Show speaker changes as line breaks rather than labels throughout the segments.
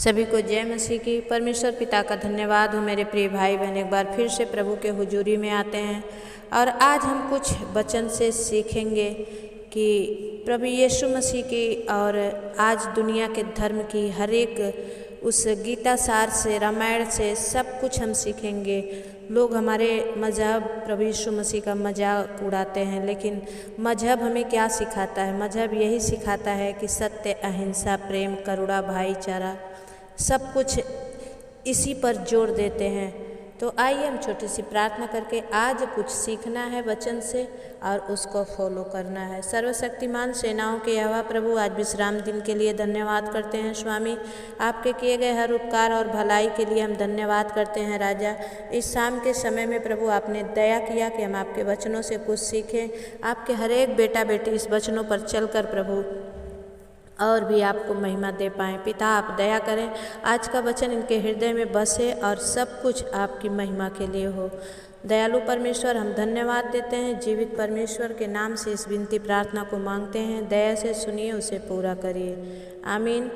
सभी को जय मसीह की। परमेश्वर पिता का धन्यवाद हो। मेरे प्रिय भाई बहन, एक बार फिर से प्रभु के हुजूरी में आते हैं और आज हम कुछ वचन से सीखेंगे कि प्रभु यीशु मसीह की और आज दुनिया के धर्म की हर एक उस गीता सार से, रामायण से सब कुछ हम सीखेंगे। लोग हमारे मजहब, प्रभु यीशु मसीह का मजाक उड़ाते हैं, लेकिन मजहब हमें क्या सिखाता है? मजहब यही सिखाता है कि सत्य, अहिंसा, प्रेम, करुणा, भाईचारा, सब कुछ इसी पर जोर देते हैं। तो आइए हम छोटी सी प्रार्थना करके आज कुछ सीखना है वचन से और उसको फॉलो करना है। सर्वशक्तिमान सेनाओं के यहोवा प्रभु, आज विश्राम दिन के लिए धन्यवाद करते हैं स्वामी। आपके किए गए हर उपकार और भलाई के लिए हम धन्यवाद करते हैं राजा। इस शाम के समय में प्रभु आपने दया किया कि हम आपके वचनों से कुछ सीखें। आपके हर एक बेटा बेटी इस वचनों पर चलकर प्रभु और भी आपको महिमा दे पाएँ। पिता आप दया करें, आज का वचन इनके हृदय में बसे और सब कुछ आपकी महिमा के लिए हो। दयालु परमेश्वर, हम धन्यवाद देते हैं। जीवित परमेश्वर के नाम से इस विनती प्रार्थना को मांगते हैं। दया से सुनिए, उसे पूरा करिए, आमीन।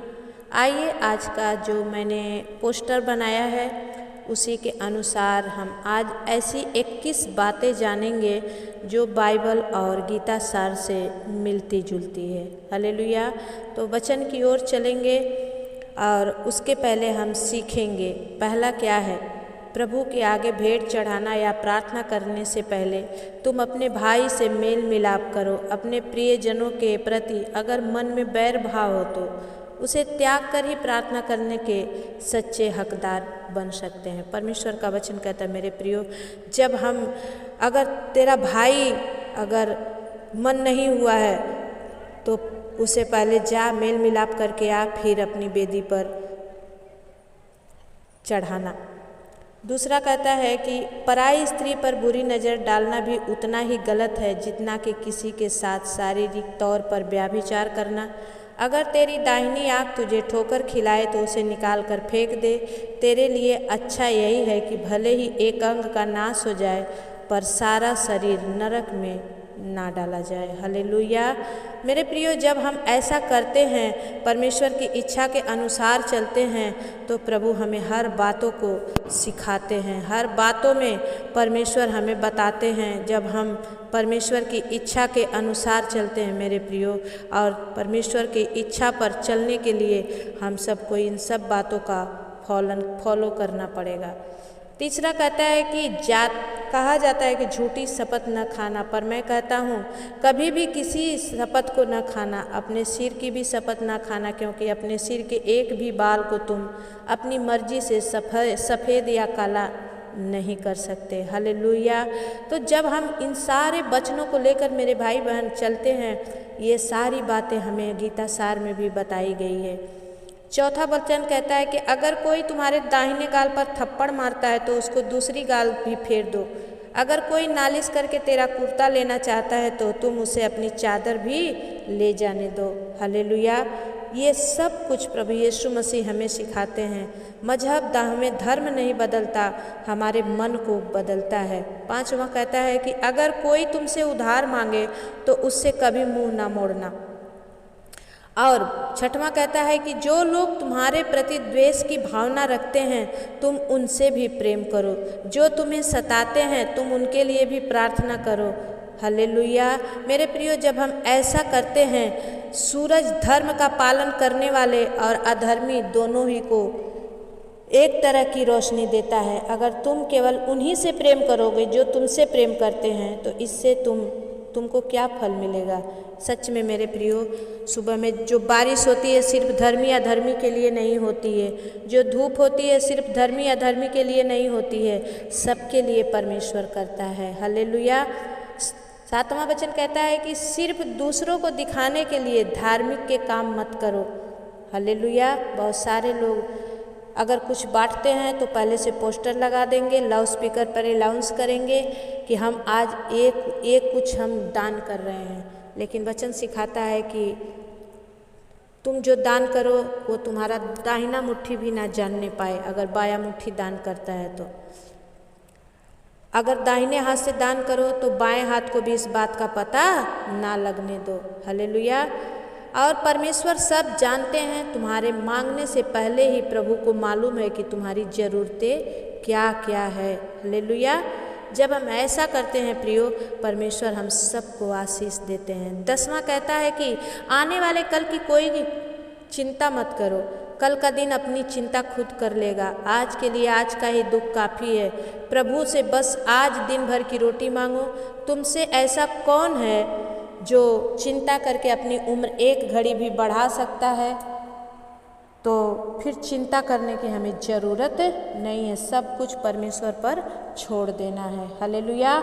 आइए, आज का जो मैंने पोस्टर बनाया है उसी के अनुसार हम आज ऐसी 21 बातें जानेंगे जो बाइबल और गीता सार से मिलती जुलती है। हालेलुया। तो वचन की ओर चलेंगे और उसके पहले हम सीखेंगे पहला क्या है। प्रभु के आगे भेंट चढ़ाना या प्रार्थना करने से पहले तुम अपने भाई से मेल मिलाप करो। अपने प्रियजनों के प्रति अगर मन में बैर भाव हो तो उसे त्याग कर ही प्रार्थना करने के सच्चे हकदार बन सकते हैं। परमेश्वर का वचन कहता है, मेरे प्रियो, जब हम अगर तेरा भाई अगर मन नहीं हुआ है तो उसे पहले जा मेल मिलाप करके आ, फिर अपनी बेदी पर चढ़ाना। दूसरा कहता है कि पराई स्त्री पर बुरी नज़र डालना भी उतना ही गलत है जितना कि किसी के साथ शारीरिक तौर पर व्यभिचार करना। अगर तेरी दाहिनी आँख तुझे ठोकर खिलाए तो उसे निकाल कर फेंक दे। तेरे लिए अच्छा यही है कि भले ही एक अंग का नाश हो जाए पर सारा शरीर नरक में ना डाला जाए। हालेलुया। मेरे प्रियो, जब हम ऐसा करते हैं, परमेश्वर की इच्छा के अनुसार चलते हैं, तो प्रभु हमें हर बातों को सिखाते हैं। हर बातों में परमेश्वर हमें बताते हैं। जब हम परमेश्वर की इच्छा के अनुसार चलते हैं मेरे प्रियो, और परमेश्वर की इच्छा पर चलने के लिए हम सबको इन सब बातों का फॉलो करना पड़ेगा। तीसरा कहता है कि कहा जाता है कि झूठी शपथ न खाना, पर मैं कहता हूँ कभी भी किसी शपथ को न खाना। अपने सिर की भी शपथ न खाना, क्योंकि अपने सिर के एक भी बाल को तुम अपनी मर्जी से सफ़ेद या काला नहीं कर सकते। हालेलुया। तो जब हम इन सारे वचनों को लेकर मेरे भाई बहन चलते हैं, ये सारी बातें हमें गीता सार में भी बताई गई है। चौथा वचन कहता है कि अगर कोई तुम्हारे दाहिने गाल पर थप्पड़ मारता है तो उसको दूसरी गाल भी फेर दो। अगर कोई नालिश करके तेरा कुर्ता लेना चाहता है तो तुम उसे अपनी चादर भी ले जाने दो। हालेलुया। ये सब कुछ प्रभु यीशु मसीह हमें सिखाते हैं। मजहब हमें धर्म नहीं बदलता, हमारे मन को बदलता है। पांचवा कहता है कि अगर कोई तुमसे उधार मांगे तो उससे कभी मुंह ना मोड़ना। और छठवां कहता है कि जो लोग तुम्हारे प्रति द्वेष की भावना रखते हैं तुम उनसे भी प्रेम करो। जो तुम्हें सताते हैं तुम उनके लिए भी प्रार्थना करो। हालेलुया। मेरे प्रियो, जब हम ऐसा करते हैं, सूरज धर्म का पालन करने वाले और अधर्मी दोनों ही को एक तरह की रोशनी देता है। अगर तुम केवल उन्हीं से प्रेम करोगे जो तुमसे प्रेम करते हैं तो इससे तुमको क्या फल मिलेगा? सच में मेरे प्रियो, सुबह में जो बारिश होती है सिर्फ धर्मी अधर्मी के लिए नहीं होती है। जो धूप होती है सिर्फ धर्मी अधर्मी के लिए नहीं होती है, सबके लिए परमेश्वर करता है। हालेलुया। सातवां वचन कहता है कि सिर्फ दूसरों को दिखाने के लिए धार्मिक के काम मत करो। हालेलुया। बहुत सारे लोग अगर कुछ बांटते हैं तो पहले से पोस्टर लगा देंगे, लाउड स्पीकर पर अनाउंस करेंगे कि हम आज एक कुछ हम दान कर रहे हैं। लेकिन वचन सिखाता है कि तुम जो दान करो वो तुम्हारा दाहिना मुट्ठी भी ना जानने पाए अगर बायां मुट्ठी दान करता है तो। अगर दाहिने हाथ से दान करो तो बाएं हाथ को भी इस बात का पता ना लगने दो। हालेलुया। और परमेश्वर सब जानते हैं। तुम्हारे मांगने से पहले ही प्रभु को मालूम है कि तुम्हारी ज़रूरतें क्या क्या है। हालेलुया। जब हम ऐसा करते हैं प्रियो, परमेश्वर हम सबको आशीष देते हैं। 10वां कहता है कि आने वाले कल की कोई चिंता मत करो, कल का दिन अपनी चिंता खुद कर लेगा। आज के लिए आज का ही दुख काफ़ी है। प्रभु से बस आज दिन भर की रोटी मांगो। तुमसे ऐसा कौन है जो चिंता करके अपनी उम्र एक घड़ी भी बढ़ा सकता है? तो फिर चिंता करने की हमें ज़रूरत नहीं है, सब कुछ परमेश्वर पर छोड़ देना है। हालेलुया।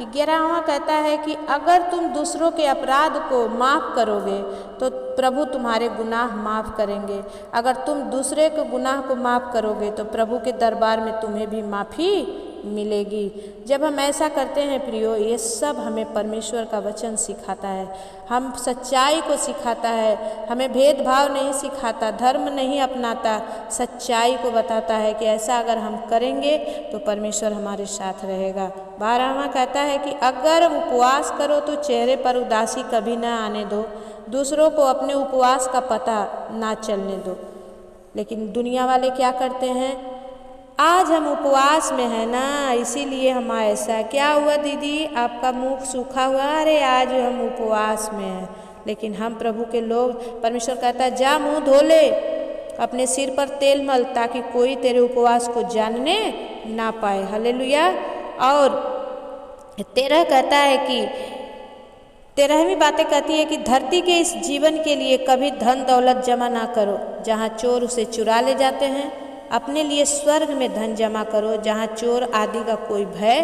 11वां कहता है कि अगर तुम दूसरों के अपराध को माफ़ करोगे तो प्रभु तुम्हारे गुनाह माफ़ करेंगे। अगर तुम दूसरे के गुनाह को माफ़ करोगे तो प्रभु के दरबार में तुम्हें भी माफ़ी मिलेगी। जब हम ऐसा करते हैं प्रियो, ये सब हमें परमेश्वर का वचन सिखाता है, हम सच्चाई को सिखाता है, हमें भेदभाव नहीं सिखाता, धर्म नहीं अपनाता, सच्चाई को बताता है कि ऐसा अगर हम करेंगे तो परमेश्वर हमारे साथ रहेगा। 12वां कहता है कि अगर उपवास करो तो चेहरे पर उदासी कभी ना आने दो, दूसरों को अपने उपवास का पता ना चलने दो। लेकिन दुनिया वाले क्या करते हैं, आज हम उपवास में है ना, इसीलिए हम ऐसा, क्या हुआ दीदी आपका मुख सूखा हुआ, अरे आज हम उपवास में हैं। लेकिन हम प्रभु के लोग, परमेश्वर कहता है जा मुंह धो ले, अपने सिर पर तेल मल, ताकि कोई तेरे उपवास को जानने ना पाए। हालेलुया। और 13 कहता है कि 13वीं बातें कहती है कि धरती के इस जीवन के लिए कभी धन दौलत जमा ना करो, जहाँ चोर उसे चुरा ले जाते हैं। अपने लिए स्वर्ग में धन जमा करो, जहाँ चोर आदि का कोई भय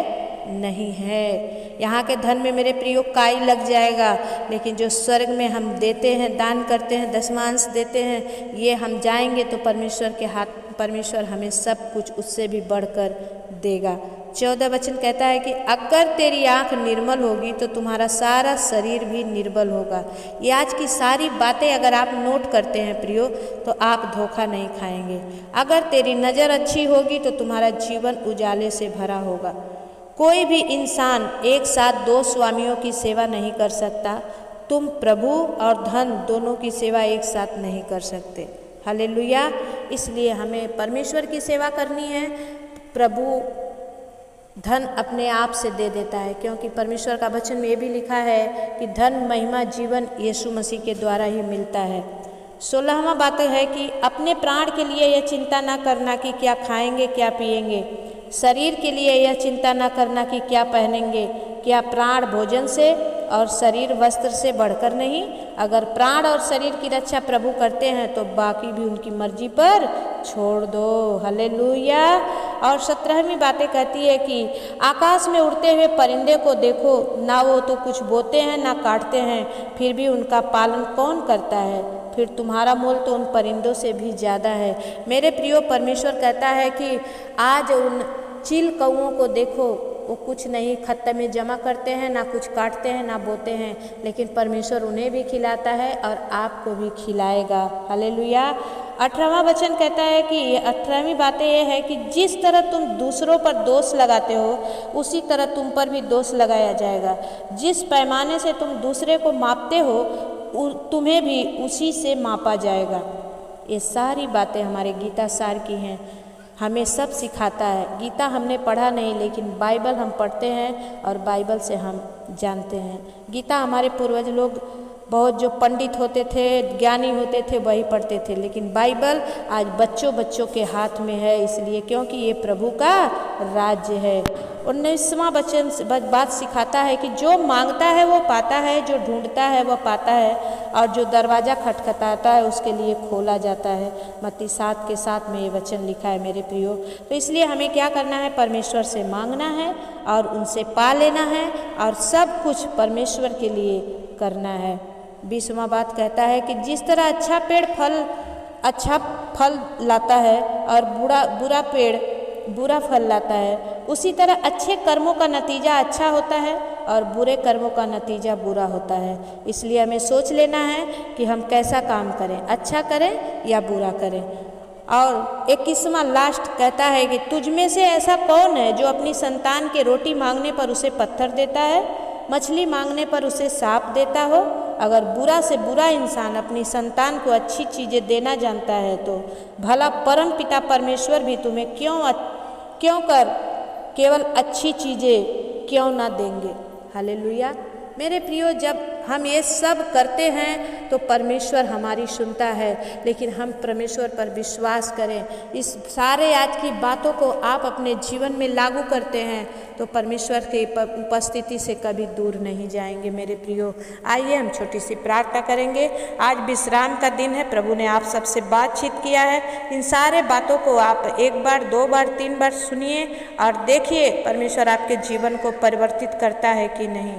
नहीं है। यहाँ के धन में मेरे प्रियो काई लग जाएगा, लेकिन जो स्वर्ग में हम देते हैं, दान करते हैं, दशमांश देते हैं, ये हम जाएंगे तो परमेश्वर के हाथ, परमेश्वर हमें सब कुछ उससे भी बढ़कर देगा। 14 वचन कहता है कि अगर तेरी आँख निर्मल होगी तो तुम्हारा सारा शरीर भी निर्बल होगा। ये आज की सारी बातें अगर आप नोट करते हैं प्रियो, तो आप धोखा नहीं खाएंगे। अगर तेरी नज़र अच्छी होगी तो तुम्हारा जीवन उजाले से भरा होगा। कोई भी इंसान एक साथ 2 स्वामियों की सेवा नहीं कर सकता। तुम प्रभु और धन दोनों की सेवा एक साथ नहीं कर सकते। हालेलुया। इसलिए हमें परमेश्वर की सेवा करनी है। प्रभु धन अपने आप से दे देता है, क्योंकि परमेश्वर का वचन में ये भी लिखा है कि धन, महिमा, जीवन यीशु मसीह के द्वारा ही मिलता है। 16वां बात है कि अपने प्राण के लिए यह चिंता ना करना कि क्या खाएंगे क्या पिएंगे, शरीर के लिए यह चिंता ना करना कि क्या पहनेंगे। क्या प्राण भोजन से और शरीर वस्त्र से बढ़कर नहीं? अगर प्राण और शरीर की रक्षा प्रभु करते हैं तो बाकी भी उनकी मर्जी पर छोड़ दो। हालेलुया। और 17वीं बातें कहती है कि आकाश में उड़ते हुए परिंदे को देखो, ना वो तो कुछ बोते हैं ना काटते हैं, फिर भी उनका पालन कौन करता है? फिर तुम्हारा मोल तो उन परिंदों से भी ज़्यादा है। मेरे प्रियो, परमेश्वर कहता है कि आज उन चील कौओं को देखो, वो कुछ नहीं खत्ते में जमा करते हैं, ना कुछ काटते हैं, ना बोते हैं, लेकिन परमेश्वर उन्हें भी खिलाता है और आपको भी खिलाएगा। हालेलुया। 18वां वचन कहता है कि 18वीं बातें ये है कि जिस तरह तुम दूसरों पर दोष लगाते हो, उसी तरह तुम पर भी दोष लगाया जाएगा। जिस पैमाने से तुम दूसरे को मापते हो, तुम्हें भी उसी से मापा जाएगा। ये सारी बातें हमारे गीता सार की हैं, हमें सब सिखाता है। गीता हमने पढ़ा नहीं, लेकिन बाइबल हम पढ़ते हैं और बाइबल से हम जानते हैं। गीता हमारे पूर्वज लोग बहुत जो पंडित होते थे, ज्ञानी होते थे, वही पढ़ते थे, लेकिन बाइबल आज बच्चों के हाथ में है, इसलिए क्योंकि ये प्रभु का राज्य है। 19वां वचन बात सिखाता है कि जो मांगता है वो पाता है, जो ढूंढता है वो पाता है, और जो दरवाज़ा खटखटाता है उसके लिए खोला जाता है। मत्ती 7:7 में ये वचन लिखा है मेरे प्रियो। तो इसलिए हमें क्या करना है? परमेश्वर से मांगना है और उनसे पा लेना है, और सब कुछ परमेश्वर के लिए करना है। 20वां बात कहता है कि जिस तरह अच्छा पेड़ अच्छा फल लाता है और बुरा पेड़ बुरा फल लाता है, उसी तरह अच्छे कर्मों का नतीजा अच्छा होता है और बुरे कर्मों का नतीजा बुरा होता है। इसलिए हमें सोच लेना है कि हम कैसा काम करें, अच्छा करें या बुरा करें। और 21वां लास्ट कहता है कि तुझ में से ऐसा कौन है जो अपनी संतान के रोटी मांगने पर उसे पत्थर देता है, मछली मांगने पर उसे सांप देता हो? अगर बुरा से बुरा इंसान अपनी संतान को अच्छी चीज़ें देना जानता है तो भला परम पिता परमेश्वर भी तुम्हें क्यों कर केवल अच्छी चीज़ें क्यों ना देंगे। हालेलुया। मेरे प्रियो, जब हम ये सब करते हैं तो परमेश्वर हमारी सुनता है, लेकिन हम परमेश्वर पर विश्वास करें। इस सारे आज की बातों को आप अपने जीवन में लागू करते हैं तो परमेश्वर की उपस्थिति से कभी दूर नहीं जाएंगे। मेरे प्रियो, आइए हम छोटी सी प्रार्थना करेंगे। आज विश्राम का दिन है, प्रभु ने आप सबसे बातचीत किया है। इन सारे बातों को आप 1 बार 2 बार 3 बार सुनिए और देखिए परमेश्वर आपके जीवन को परिवर्तित करता है कि नहीं।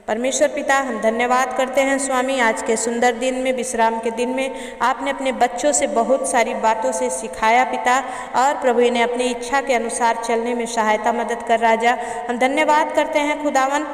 परमेश्वर पिता, हम धन्यवाद करते हैं स्वामी, आज के सुंदर दिन में, विश्राम के दिन में आपने अपने बच्चों से बहुत सारी बातों से सिखाया पिता, और प्रभु ने अपनी इच्छा के अनुसार चलने में सहायता मदद कर राजा। हम धन्यवाद करते हैं खुदावन,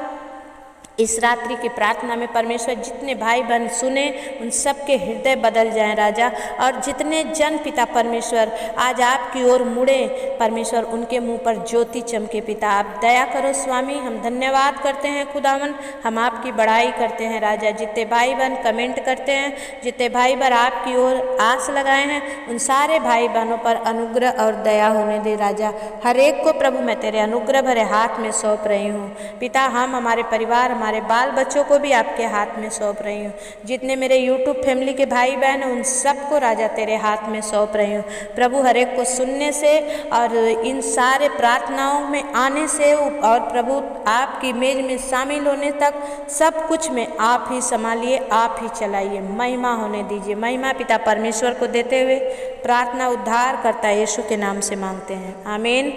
इस रात्रि की प्रार्थना में परमेश्वर जितने भाई बहन सुने उन सब के हृदय बदल जाएं राजा, और जितने जन पिता परमेश्वर आज आपकी ओर मुड़े परमेश्वर उनके मुंह पर ज्योति चमके पिता। आप दया करो स्वामी। हम धन्यवाद करते हैं खुदावन, हम आपकी बड़ाई करते हैं राजा। जितने भाई बहन कमेंट करते हैं, जितने भाई बहन आपकी ओर आस लगाए हैं, उन सारे भाई बहनों पर अनुग्रह और दया होने दे राजा। हर एक को प्रभु मैं तेरे अनुग्रह भरे हाथ में सौंप रही हूँ पिता। हम हमारे परिवार, हमारे बाल बच्चों को भी आपके हाथ में सौंप रही हूँ। जितने मेरे यूट्यूब फैमिली के भाई बहन हैं उन सबको राजा तेरे हाथ में सौंप रही हूँ प्रभु। हर एक को सुनने से और इन सारे प्रार्थनाओं में आने से और प्रभु आपकी मेज में शामिल होने तक सब कुछ में आप ही संभालिए, आप ही चलाइए, महिमा होने दीजिए। महिमा पिता परमेश्वर को देते हुए प्रार्थना उद्धार करता यीशु के नाम से मांगते हैं, आमीन।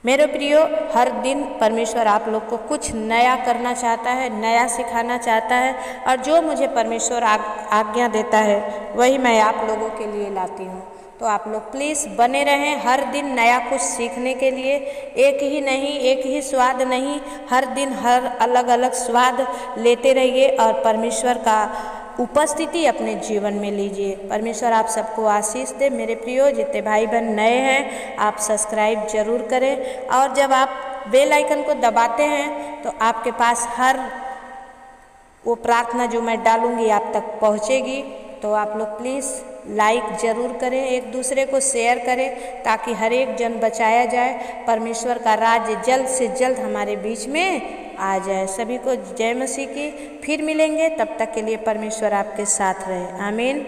मेरे प्रियो, हर दिन परमेश्वर आप लोग को कुछ नया करना चाहता है, नया सिखाना चाहता है, और जो मुझे परमेश्वर आज्ञा देता है वही मैं आप लोगों के लिए लाती हूँ। तो आप लोग प्लीज़ बने रहें हर दिन नया कुछ सीखने के लिए। एक ही नहीं, एक ही स्वाद नहीं, हर दिन हर अलग अलग स्वाद लेते रहिए और परमेश्वर का उपस्थिति अपने जीवन में लीजिए। परमेश्वर आप सबको आशीष दे। मेरे प्रियो, जितने भाई बहन नए हैं आप सब्सक्राइब जरूर करें, और जब आप बेल आइकन को दबाते हैं तो आपके पास हर वो प्रार्थना जो मैं डालूंगी आप तक पहुंचेगी। तो आप लोग प्लीज़ लाइक ज़रूर करें, एक दूसरे को शेयर करें ताकि हर एक जन बचाया जाए, परमेश्वर का राज्य जल्द से जल्द हमारे बीच में आ जाए। सभी को जय मसीह की। फिर मिलेंगे, तब तक के लिए परमेश्वर आपके साथ रहे, आमीन।